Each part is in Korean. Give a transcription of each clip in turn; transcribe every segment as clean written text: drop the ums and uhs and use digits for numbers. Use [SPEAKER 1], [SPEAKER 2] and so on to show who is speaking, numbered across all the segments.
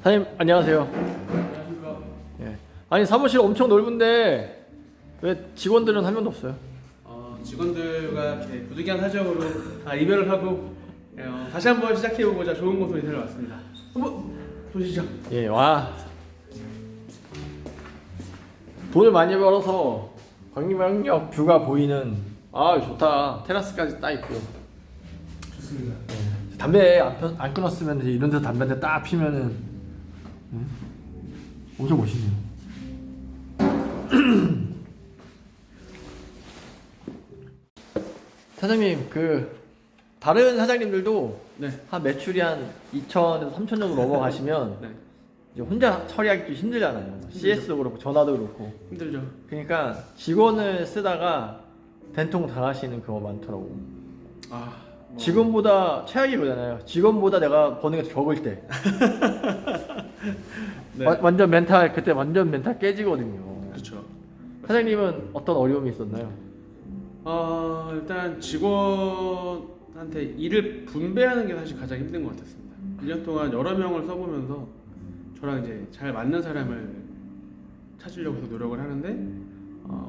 [SPEAKER 1] 사장님 안녕하세요.
[SPEAKER 2] 안녕하십니까.
[SPEAKER 1] 예. 아니 사무실 엄청 넓은데 왜 직원들은 한 명도 없어요?
[SPEAKER 2] 직원들과 이렇게 부득이한 사정으로 다 이별을 하고 다시 한번 시작해보고자 좋은 곳으로 이사를 왔습니다. 한번 보시죠.
[SPEAKER 1] 예, 와. 돈을 많이 벌어서 광림항역 뷰가 보이는 좋다. 테라스까지 딱 있고.
[SPEAKER 2] 좋습니다.
[SPEAKER 1] 담배 안 끊었으면 이제 이런 데서 담배 한 대 딱 피면은 엄청 멋있네요. 사장님 다른 사장님들도
[SPEAKER 2] 네.
[SPEAKER 1] 한 매출이 한 2천에서 3천 정도 넘어가시면
[SPEAKER 2] 네.
[SPEAKER 1] 이제 혼자 처리하기 좀 힘들잖아요. CS도 그렇고 전화도 그렇고.
[SPEAKER 2] 힘들죠.
[SPEAKER 1] 그러니까 직원을 쓰다가 된통 당하시는 경우가 많더라고. 직원보다 최악이 그거잖아요. 직원보다 내가 버는 게 적을 때.
[SPEAKER 2] 네.
[SPEAKER 1] 완전 멘탈 그때 완전 멘탈 깨지거든요.
[SPEAKER 2] 그렇죠.
[SPEAKER 1] 사장님은 어떤 어려움이 있었나요?
[SPEAKER 2] 일단 직원한테 일을 분배하는 게 사실 가장 힘든 것 같았습니다. 1년 동안 여러 명을 써보면서 저랑 이제 잘 맞는 사람을 찾으려고 해서 노력을 하는데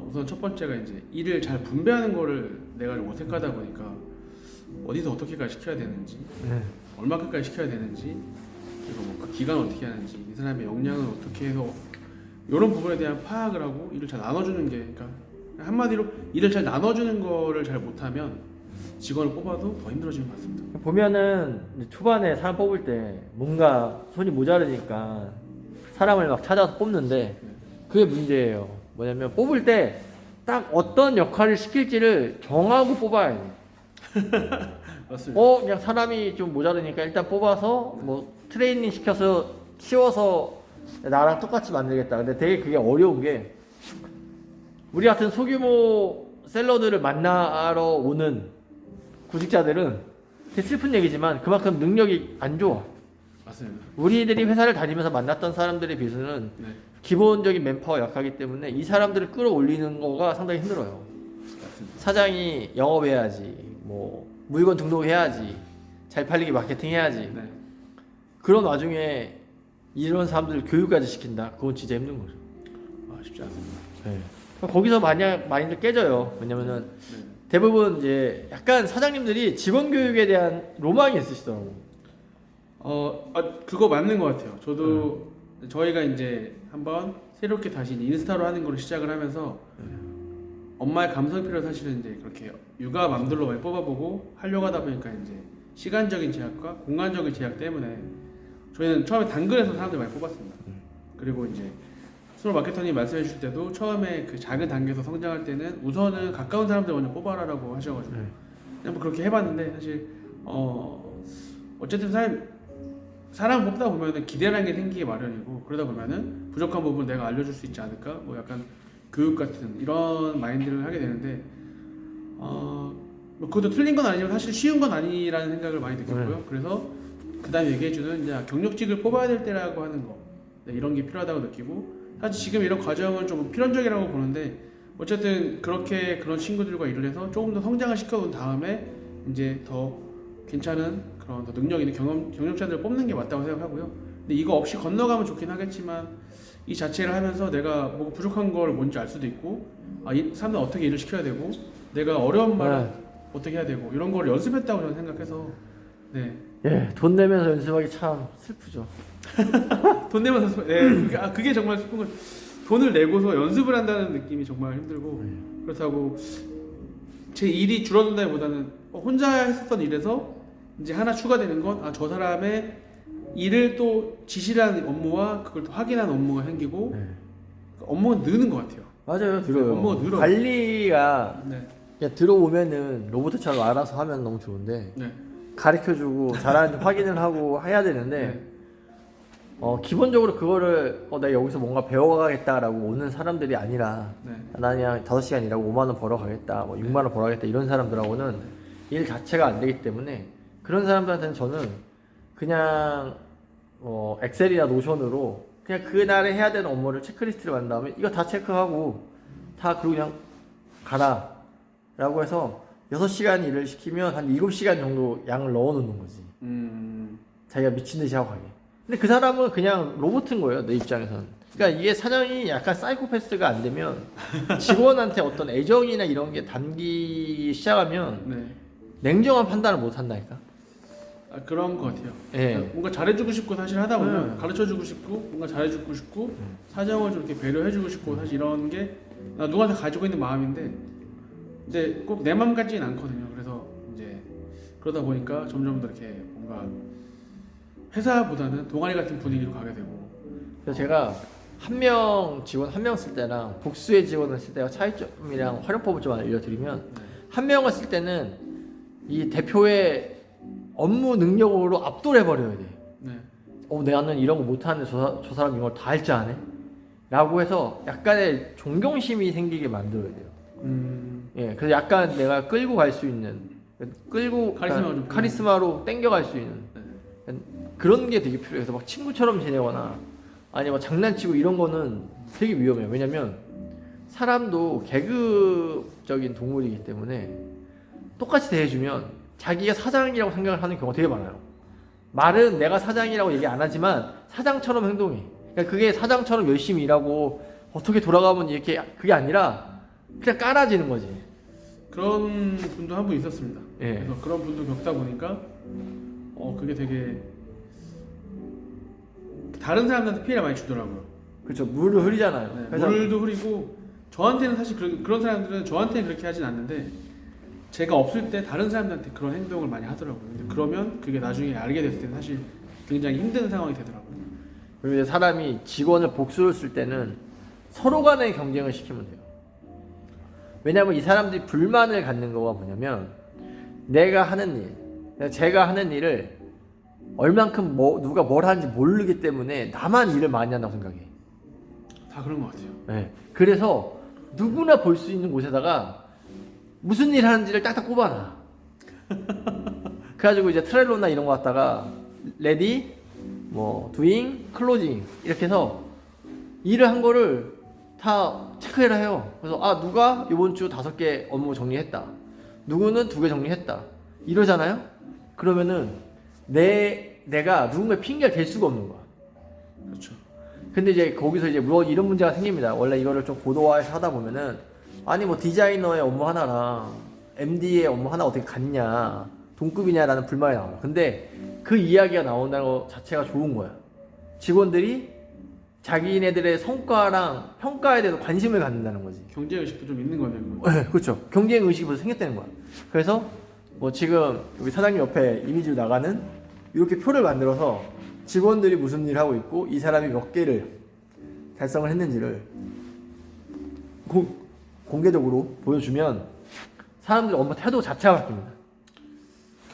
[SPEAKER 2] 우선 첫 번째가 이제 일을 잘 분배하는 거를 내가 좀 어색하다 보니까 어디서 어떻게까지 시켜야 되는지, 얼마까지 시켜야 되는지, 그리고 뭐 그 기간을 어떻게 하는지, 이 사람의 역량을 어떻게 해서 이런 부분에 대한 파악을 하고 일을 잘 나눠주는 게, 그러니까 한마디로 일을 잘 나눠주는 거를 잘 못하면 직원을 뽑아도 더 힘들어지는 것 같습니다.
[SPEAKER 1] 보면은 이제 초반에 사람 뽑을 때 뭔가 손이 모자르니까 사람을 막 찾아서 뽑는데 그게 문제예요. 뭐냐면 뽑을 때 딱 어떤 역할을 시킬지를 정하고 뽑아야 돼.
[SPEAKER 2] 맞습니다.
[SPEAKER 1] 그냥 사람이 좀 모자르니까 일단 뽑아서 뭐 트레이닝 시켜서 키워서 나랑 똑같이 만들겠다. 근데 되게 그게 어려운 게 우리 같은 소규모 셀러들을 만나러 오는 구직자들은 되게 슬픈 얘기지만 그만큼 능력이 안 좋아.
[SPEAKER 2] 맞습니다.
[SPEAKER 1] 우리들이 회사를 다니면서 만났던 사람들에 비해서는
[SPEAKER 2] 네.
[SPEAKER 1] 기본적인 맨파워가 약하기 때문에 이 사람들을 끌어올리는 거가 상당히 힘들어요.
[SPEAKER 2] 맞습니다.
[SPEAKER 1] 사장이 영업해야지, 뭐 물건 등록해야지, 잘 팔리게 마케팅해야지.
[SPEAKER 2] 네.
[SPEAKER 1] 그런 와중에 이런 사람들을 교육까지 시킨다. 그건 진짜 힘든 거죠.
[SPEAKER 2] 쉽지 않습니다.
[SPEAKER 1] 거기서 많이들 깨져요. 왜냐면은
[SPEAKER 2] 네.
[SPEAKER 1] 대부분 이제 약간 사장님들이 직원 교육에 대한 로망이 있으시더라고.
[SPEAKER 2] 그거 맞는 것 같아요. 저도 저희가 이제 한번 새롭게 다시 인스타로 하는 걸로 시작을 하면서 엄마의 감성필을 사실은 이제 그렇게 육아 맘들로 많이 뽑아보고 하려고 하다 보니까 이제 시간적인 제약과 공간적인 제약 때문에 저희는 처음에 단글에서 사람들 많이 뽑았습니다. 그리고 이제 스몰 마케터님 말씀해 주실 때도 처음에 그 작은 단계에서 성장할 때는 우선은 가까운 사람들 먼저 뽑아라라고 하셔가지고 그냥 뭐 그렇게 해봤는데 사실 어쨌든 사람 뽑다 보면은 기대라는 게 생기기 마련이고 그러다 보면은 부족한 부분 내가 알려줄 수 있지 않을까 뭐 약간 교육 같은 이런 마인드를 하게 되는데 뭐 그것도 틀린 건 아니지만 사실 쉬운 건 아니라는 생각을 많이 느꼈고요. 그래서 그 다음에 얘기해주는 이제 경력직을 뽑아야 될 때라고 하는 거 이런 게 필요하다고 느끼고 사실 지금 이런 과정은 좀 필연적이라고 보는데 어쨌든 그렇게 그런 친구들과 일을 해서 조금 더 성장을 시켜온 다음에 이제 더 괜찮은 그런 더 능력 있는 경력자들을 뽑는 게 맞다고 생각하고요. 근데 이거 없이 건너가면 좋긴 하겠지만 이 자체를 하면서 내가 뭐 부족한 걸 뭔지 알 수도 있고 이 사람들 어떻게 일을 시켜야 되고 내가 어려운 말을 어떻게 해야 되고 이런 걸 연습했다고 저는 생각해서
[SPEAKER 1] 돈 내면서 연습하기 참 슬프죠.
[SPEAKER 2] 돈 내면서 그게 정말 슬픈 건 돈을 내고서 연습을 한다는 느낌이 정말 힘들고 그렇다고 제 일이 줄어든다기보다는 혼자 했었던 일에서 이제 하나 추가되는 건 저 사람의 일을 또 지시라는 업무와 그걸 또 확인하는 업무가 생기고 업무가 느는 것 같아요.
[SPEAKER 1] 맞아요, 들어요.
[SPEAKER 2] 업무가 늘어.
[SPEAKER 1] 관리가 그냥 들어오면은 로봇처럼 알아서 하면 너무 좋은데 가르쳐주고 잘하는지 확인을 하고 해야 되는데 기본적으로 그거를 내가 여기서 뭔가 배워가겠다라고 오는 사람들이 아니라 나 그냥 5시간 일하고 5만 원 벌어가겠다, 뭐 6만 원 벌어가겠다 이런 사람들하고는 일 자체가 안 되기 때문에 그런 사람들한테는 저는 그냥 엑셀이나 노션으로 그냥 그날에 해야 되는 업무를 체크리스트를 만든 다음에 이거 다 체크하고 다 그러고 그냥 가라 라고 해서 6시간 일을 시키면 한 7시간 정도 양을 넣어 놓는 거지. 자기가 미친 듯이 하고 가게. 근데 그 사람은 그냥 로봇인 거예요, 내 입장에서는. 그러니까 이게 사장이 약간 사이코패스가 안 되면 직원한테 어떤 애정이나 이런 게 담기기 시작하면
[SPEAKER 2] 네.
[SPEAKER 1] 냉정한 판단을 못 한다니까.
[SPEAKER 2] 아, 그런 것 같아요.
[SPEAKER 1] 예.
[SPEAKER 2] 그러니까 뭔가 잘해주고 싶고 사실 하다 보면 가르쳐주고 싶고 뭔가 잘해주고 싶고 사정을 좀 이렇게 배려해주고 싶고 사실 이런 게 누가 다 가지고 있는 마음인데 근데 꼭 내 마음 같지는 않거든요. 그래서 이제 그러다 보니까 점점 더 이렇게 뭔가 회사보다는 동아리 같은 분위기로 가게 되고.
[SPEAKER 1] 그래서 제가 한 명 직원 한 명 쓸 때랑 복수의 직원을 쓸 때가 차이점이랑 활용법을 좀 알려드리면 한 명을 쓸 때는 이 대표의 업무 능력으로 압도를 해버려야 돼.
[SPEAKER 2] 네.
[SPEAKER 1] 나는 이런 거 못하는데 저 사람 이걸 다 할 줄 아네? 라고 해서 약간의 존경심이 생기게 만들어야 돼요. 예, 그래서 약간 내가 끌고 갈 수 있는, 카리스마로 땡겨갈 수 있는 그런 게 되게 필요해서 막 친구처럼 지내거나 아니면 장난치고 이런 거는 되게 위험해요. 왜냐면 사람도 계급적인 동물이기 때문에 똑같이 대해주면 자기가 사장이라고 생각을 하는 경우가 되게 많아요. 말은 내가 사장이라고 얘기 안 하지만 사장처럼 행동해. 그러니까 그게 사장처럼 열심히 일하고 어떻게 돌아가면 이렇게 그게 아니라 그냥 깔아지는 거지.
[SPEAKER 2] 그런 분도 한 분 있었습니다.
[SPEAKER 1] 예.
[SPEAKER 2] 그래서 그런 분도 겪다 보니까 그게 되게 다른 사람들한테 피해를 많이 주더라고요.
[SPEAKER 1] 그렇죠. 물을 흐리잖아요.
[SPEAKER 2] 네, 물도 흐리고 저한테는 사실 그런 사람들은 저한테는 그렇게 하진 않는데 제가 없을 때 다른 사람들한테 그런 행동을 많이 하더라고요. 근데 그러면 그게 나중에 알게 됐을 때는 사실 굉장히 힘든 상황이 되더라고요.
[SPEAKER 1] 그리고 이제 사람이 직원을 복수를 쓸 때는 서로 간의 경쟁을 시키면 돼요. 왜냐면 이 사람들이 불만을 갖는 거가 뭐냐면 내가 하는 일, 제가 하는 일을 얼만큼 누가 뭘 하는지 모르기 때문에 나만 일을 많이 한다고 생각해.
[SPEAKER 2] 다 그런 것 같아요.
[SPEAKER 1] 네. 그래서 누구나 볼 수 있는 곳에다가 무슨 일 하는지를 딱딱 꼽아놔. 그래가지고 이제 트렐로나 이런 거 갖다가 레디, doing, closing 이렇게 해서 일을 한 거를 다 체크해라 해요. 그래서 누가 이번 주 5개 업무 정리했다. 누구는 2개 정리했다. 이러잖아요. 그러면은 내가 누군가의 핑계를 댈 수가 없는 거야.
[SPEAKER 2] 그렇죠.
[SPEAKER 1] 근데 이제 거기서 이제 뭐 이런 문제가 생깁니다. 원래 이거를 좀 고도화해서 하다 보면은 디자이너의 업무 하나랑 MD의 업무 하나 어떻게 같냐, 동급이냐라는 불만이 나와요. 근데 그 이야기가 나온다는 것 자체가 좋은 거야. 직원들이 자기네들의 성과랑 평가에 대해서 관심을 갖는다는 거지.
[SPEAKER 2] 경쟁 의식도 좀 있는 거네요.
[SPEAKER 1] 네, 그렇죠. 경쟁 의식이 벌써 생겼다는 거야. 그래서 지금 여기 사장님 옆에 이미지로 나가는 이렇게 표를 만들어서 직원들이 무슨 일을 하고 있고 이 사람이 몇 개를 달성을 했는지를 공개적으로 보여주면 사람들 업무 태도 자체가 바뀝니다.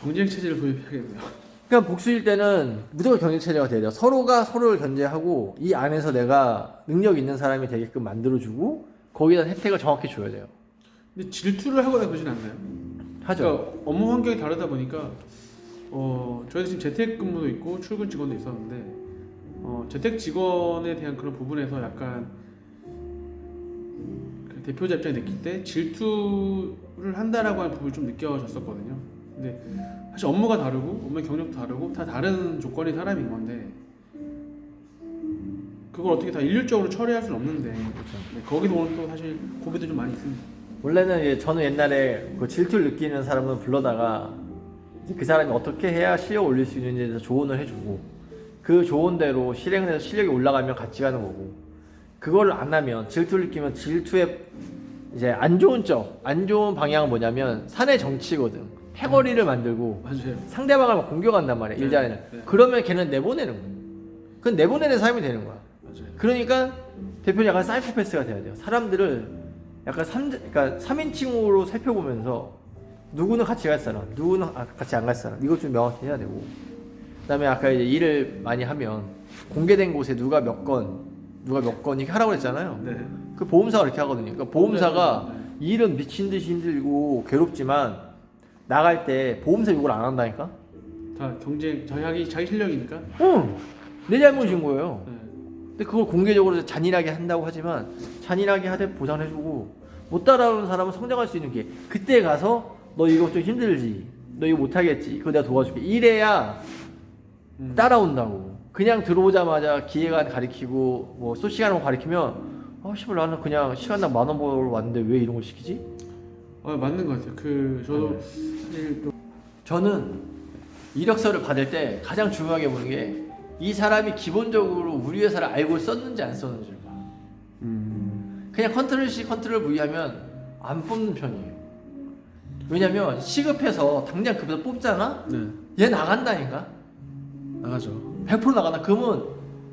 [SPEAKER 2] 경쟁 체제를 도입해야겠네요.
[SPEAKER 1] 그러니까 복수일 때는 무조건 경쟁 체제가 돼야 돼요. 서로가 서로를 견제하고 이 안에서 내가 능력 있는 사람이 되게끔 만들어주고 거기다 혜택을 정확히 줘야 돼요.
[SPEAKER 2] 근데 질투를 하거나 그러진 않나요?
[SPEAKER 1] 하죠.
[SPEAKER 2] 그러니까 업무 환경이 다르다 보니까 저희도 지금 재택근무도 있고 출근 직원도 있었는데 재택 직원에 대한 그런 부분에서 약간 그 대표자 입장에 느낄 때 질투를 한다라고 하는 부분을 좀 느껴졌었거든요. 근데 사실 업무가 다르고 업무 경력도 다르고 다 다른 조건의 사람인 건데 그걸 어떻게 다 일률적으로 처리할 수는 없는데 거기서 오는 또 사실 고민도 좀 많이 있습니다.
[SPEAKER 1] 원래는 저는 옛날에 그 질투를 느끼는 사람을 불러다가 이제 그 사람이 어떻게 해야 실력을 올릴 수 있는지에 대해서 조언을 해주고 그 조언대로 실행을 해서 실력이 올라가면 같이 가는 거고 그걸 안 하면 질투를 느끼면 질투의 이제 안 좋은 방향은 뭐냐면 사내 정치거든. 패거리를 만들고
[SPEAKER 2] 맞아요.
[SPEAKER 1] 상대방을 막 공격한단 말이야. 일자리는.
[SPEAKER 2] 네.
[SPEAKER 1] 그러면 걔는 내보내는 거야. 그건 내보내는 삶이 되는 거야.
[SPEAKER 2] 맞아요.
[SPEAKER 1] 그러니까 대표는 약간 사이코패스가 돼야 돼요. 사람들을 약간 3인칭으로 살펴보면서 누구는 같이 갈 사람, 누구는 같이 안 갈 사람 이것 좀 명확히 해야 되고 그다음에 아까 이제 일을 많이 하면 공개된 곳에 누가 몇 건 이렇게 하라고 했잖아요.
[SPEAKER 2] 네.
[SPEAKER 1] 그 보험사가 이렇게 하거든요. 그러니까 보험사가
[SPEAKER 2] 네.
[SPEAKER 1] 일은 미친 듯이 힘들고 괴롭지만 나갈 때 보험사 욕을 안 한다니까?
[SPEAKER 2] 다 경쟁 자기 실력이니까.
[SPEAKER 1] 응! 내 잘못인 거예요.
[SPEAKER 2] 네.
[SPEAKER 1] 근데 그걸 공개적으로 잔인하게 한다고 하지만 잔인하게 하되 보상해주고 못 따라오는 사람은 성장할 수 있는 게 그때 가서 너 이거 좀 힘들지 너 이거 못하겠지 그거 내가 도와줄게 이래야 따라온다고. 그냥 들어오자마자 기획안 가리키고 뭐 시간을 가리키면 씨발 나는 그냥 시간당 10,000원 벌러 왔는데 왜 이런 걸 시키지?
[SPEAKER 2] 맞는 것 같아요. 저도 사실 좀
[SPEAKER 1] 저는 이력서를 받을 때 가장 중요하게 보는 게 이 사람이 기본적으로 우리 회사를 알고 썼는지 안 썼는지를 봐. 그냥 컨트롤 C 컨트롤 V 하면 안 뽑는 편이에요. 왜냐면 시급해서 당장 급여서 뽑잖아?
[SPEAKER 2] 네.
[SPEAKER 1] 얘 나간다니까?
[SPEAKER 2] 나가죠.
[SPEAKER 1] 100% 나간다. 그러면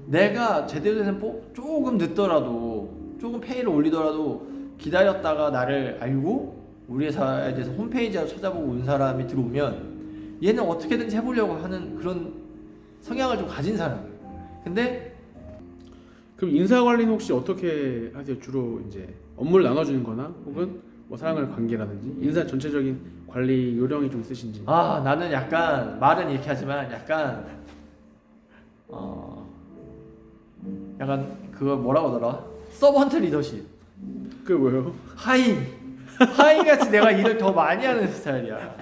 [SPEAKER 1] 내가 제대로 된 조금 늦더라도 조금 페이를 올리더라도 기다렸다가 나를 알고 우리 회사에 대해서 홈페이지를 찾아보고 온 사람이 들어오면 얘는 어떻게든지 해보려고 하는 그런 성향을 좀 가진 사람이에요. 근데
[SPEAKER 2] 그럼 인사 관리는 혹시 어떻게 하세요? 주로 이제 업무를 나눠주는 거나 혹은 뭐 사람과의 관계라든지 인사 전체적인 관리 요령이 좀 있으신지.
[SPEAKER 1] 나는 약간 말은 이렇게 하지만 약간 그거 뭐라고 하더라? 서번트 리더십.
[SPEAKER 2] 그게 뭐예요?
[SPEAKER 1] 하인 같이 내가 일을 더 많이 하는 스타일이야.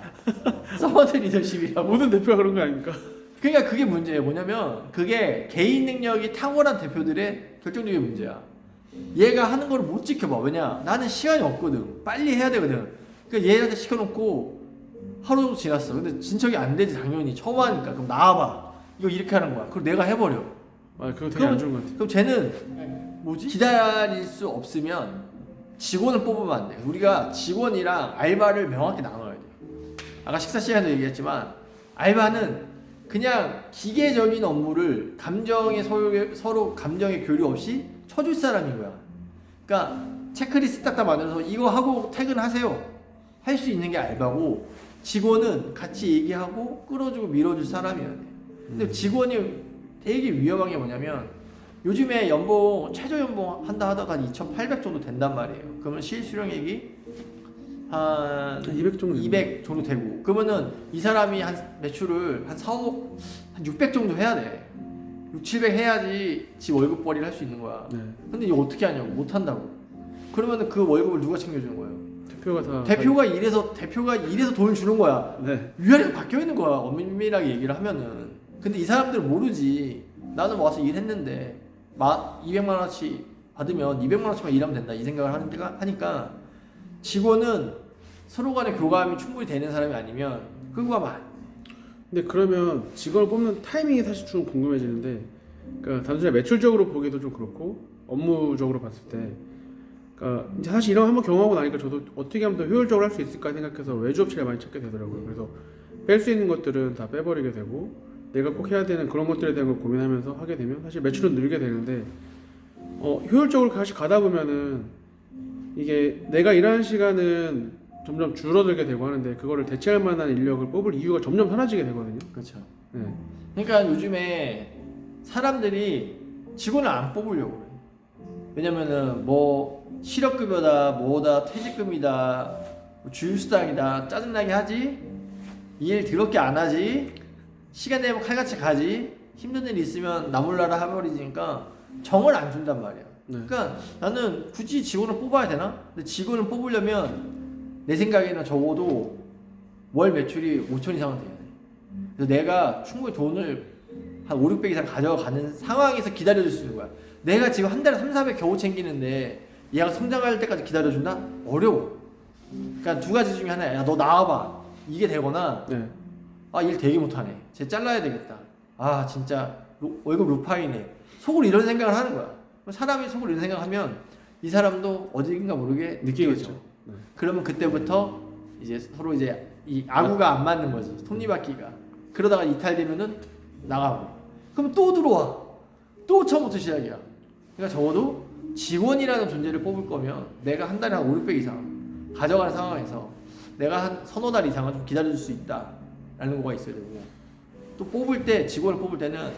[SPEAKER 1] 서번트 리더십이라고.
[SPEAKER 2] 모든 대표가 그런 거 아닙니까?
[SPEAKER 1] 그러니까 그게 문제예요. 뭐냐면 그게 개인 능력이 탁월한 대표들의 결정적인 문제야. 얘가 하는 걸 못 지켜봐. 왜냐? 나는 시간이 없거든. 빨리 해야 되거든. 그러니까 얘한테 시켜놓고 하루 정도 지났어. 근데 진척이 안 되지 당연히. 처음 하니까. 그럼 나와봐. 이거 이렇게 하는 거야. 그럼 내가 해버려.
[SPEAKER 2] 그거 되게 안 좋은 것 같아요.
[SPEAKER 1] 그럼 쟤는 기다릴 수 없으면 직원을 뽑으면 안 돼. 우리가 직원이랑 알바를 명확히 나눠야 돼. 아까 식사 시간에도 얘기했지만 알바는 그냥 기계적인 업무를 서로 감정의 교류 없이 쳐줄 사람인 거야. 그러니까 체크리스트 딱딱 만들어서 이거 하고 퇴근하세요. 할 수 있는 게 알바고 직원은 같이 얘기하고 끌어주고 밀어줄 사람이어야 돼. 근데 직원이 되게 위험한 게 뭐냐면 요즘에 최저 연봉 한다 하다가 2,800 정도 된단 말이에요. 그러면 실수령액이 한
[SPEAKER 2] 200 정도
[SPEAKER 1] 200 정도 되고 그러면은 이 사람이 한 매출을 한 4억 한 600 정도 해야 돼. 6, 700 해야지 지 월급벌이를 할 수 있는 거야.
[SPEAKER 2] 네.
[SPEAKER 1] 근데 이거 어떻게 하냐고. 못 한다고. 그러면은 그 월급을 누가 챙겨주는 거예요?
[SPEAKER 2] 대표가
[SPEAKER 1] 대표가 이래서 돈을 주는 거야.
[SPEAKER 2] 네.
[SPEAKER 1] 위아래가 바뀌어 있는 거야. 엄밀하게 얘기를 하면은. 근데 이 사람들은 모르지. 나는 와서 일했는데 200만 원어치 받으면 200만 원어치만 일하면 된다. 이 생각을 하니까 직원은 서로 간의 교감이 충분히 되는 사람이 아니면 끌고 가면 안 돼.
[SPEAKER 2] 근데 그러면 직원을 뽑는 타이밍이 사실 좀 궁금해지는데, 그러니까 단순히 매출적으로 보기도 좀 그렇고 업무적으로 봤을 때, 그러니까 이제 사실 이런 거 한번 경험하고 나니까 저도 어떻게 하면 더 효율적으로 할 수 있을까 생각해서 외주 업체를 많이 찾게 되더라고요. 그래서 뺄 수 있는 것들은 다 빼버리게 되고 내가 꼭 해야 되는 그런 것들에 대한 걸 고민하면서 하게 되면 사실 매출은 늘게 되는데 효율적으로 다시 가다 보면은 이게 내가 일하는 시간은 점점 줄어들게 되고 하는데 그거를 대체할 만한 인력을 뽑을 이유가 점점 사라지게 되거든요.
[SPEAKER 1] 그렇죠.
[SPEAKER 2] 네.
[SPEAKER 1] 그러니까 요즘에 사람들이 직원을 안 뽑으려고 그래. 왜냐면은 뭐 실업급여다, 뭐다, 퇴직금이다, 뭐 주휴수당이다, 짜증나게 하지, 일 더럽게 안 하지, 시간 내면 칼같이 가지, 힘든 일 있으면 나몰라라 해버리니까 정을 안 준단 말이야.
[SPEAKER 2] 네.
[SPEAKER 1] 그러니까 나는 굳이 직원을 뽑아야 되나? 근데 직원을 뽑으려면 내 생각에는 적어도 월 매출이 5천 이상은 돼야 돼. 그래서 내가 충분히 돈을 한 5, 600 이상 가져가는 상황에서 기다려줄 수 있는 거야. 내가 지금 한 달에 3, 400 겨우 챙기는데 얘가 성장할 때까지 기다려준다? 어려워. 그러니까 두 가지 중에 하나야. 야, 너 나와봐. 이게 되거나
[SPEAKER 2] 네.
[SPEAKER 1] 일 되게 못하네. 쟤 잘라야 되겠다. 진짜 월급 루파이네. 속으로 이런 생각을 하는 거야. 사람이 속으로 이런 생각하면 이 사람도 어딘가 모르게 느끼겠죠.
[SPEAKER 2] 네.
[SPEAKER 1] 그러면 그때부터 이제 서로 이제 이 아구가 안 맞는 거지. 톱니바퀴가. 그러다가 이탈되면은 나가고. 그럼 또 들어와. 또 처음부터 시작이야. 그러니까 적어도 직원이라는 존재를 뽑을 거면 내가 한 달에 한 5, 600 이상 가져가는 상황에서 내가 한 서너 달 이상은 좀 기다려줄 수 있다라는 거가 있어야 되고, 또 뽑을 때 직원을 뽑을 때는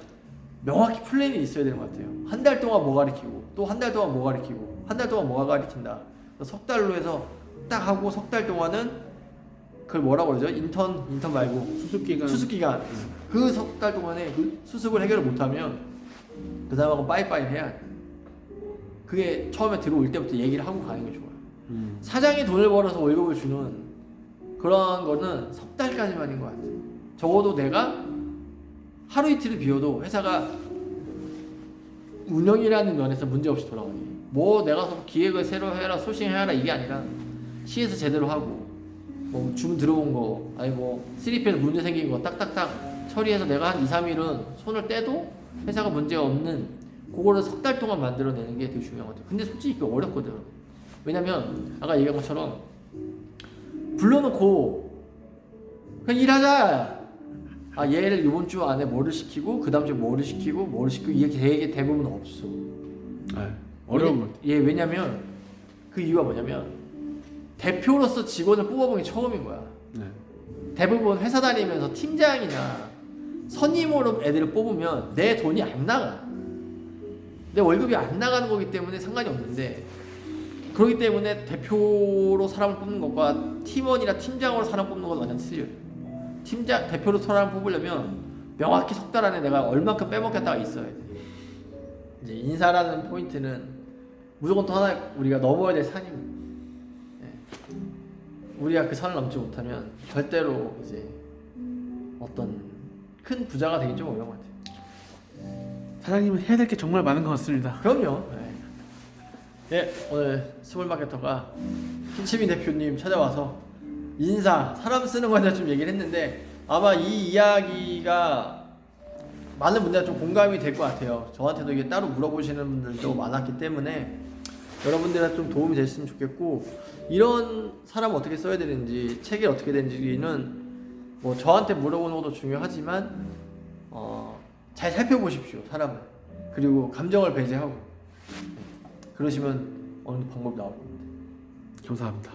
[SPEAKER 1] 명확히 플랜이 있어야 되는 것 같아요. 한 달 동안 뭐 가르치고 또 한 달 동안 뭐 가르치고 한 달 동안 뭐가 가르친다. 석 달로 해서 딱 하고 석 달 동안은 그걸 뭐라고 그러죠? 인턴 말고 수습기간. 그 석 달 동안에 그 수습을 해결을 못하면 그 사람하고 빠이빠이 해야 돼. 그게 처음에 들어올 때부터 얘기를 하고 가는 게 좋아요. 사장이 돈을 벌어서 월급을 주는 그런 거는 석 달까지만인 것 같아요. 적어도 내가 하루 이틀을 비워도 회사가 운영이라는 면에서 문제 없이 돌아가게. 뭐 내가 기획을 새로 해라, 소싱해라 이게 아니라 시에서 제대로 하고 뭐 주문 들어온 거 아니 뭐 3PL 문제 생긴 거 딱딱딱 처리해서 내가 한 2, 3일은 손을 떼도 회사가 문제 없는 그거를 석 달 동안 만들어내는 게 되게 중요한 것 같아요. 근데 솔직히 그게 어렵거든. 왜냐면 아까 얘기한 것처럼 불러놓고 그냥 일하자. 아 얘를 이번 주 안에 뭐를 시키고 그 다음 주에 뭐를 시키고 이게 되게 대부분 없어.
[SPEAKER 2] 어려운 것 같아요.
[SPEAKER 1] 왜냐면 그 이유가 뭐냐면 대표로서 직원을 뽑아본 게 처음인 거야.
[SPEAKER 2] 네.
[SPEAKER 1] 대부분 회사 다니면서 팀장이나 선임으로 애들을 뽑으면 내 돈이 안 나가. 내 월급이 안 나가는 거기 때문에 상관이 없는데 그렇기 때문에 대표로 사람을 뽑는 것과 팀원이나 팀장으로 사람 뽑는 건 완전 틀려요. 대표로 사람을 뽑으려면 명확히 석 달 안에 내가 얼만큼 빼먹겠다가 있어야 돼. 이제 인사라는 포인트는 무조건 또 하나 우리가 넘어야 될 산입니다. 우리가 그 선을 넘지 못하면 절대로 이제 어떤 큰 부자가 되기 좀 어려운 것 같아요.
[SPEAKER 2] 사장님은 해야 될 게 정말 많은 것 같습니다.
[SPEAKER 1] 그럼요. 네, 오늘 스몰마케터가 김치민 대표님 찾아와서 인사, 사람 쓰는 거에 대해서 좀 얘기를 했는데 아마 이 이야기가 많은 분들한테 좀 공감이 될 것 같아요. 저한테도 이게 따로 물어보시는 분들도 많았기 때문에 여러분들한테 좀 도움이 됐으면 좋겠고 이런 사람을 어떻게 써야 되는지 책이 어떻게 되는지는 뭐 저한테 물어보는 것도 중요하지만 잘 살펴보십시오 사람을. 그리고 감정을 배제하고 그러시면 어느 방법이 나올 겁니다.
[SPEAKER 2] 감사합니다.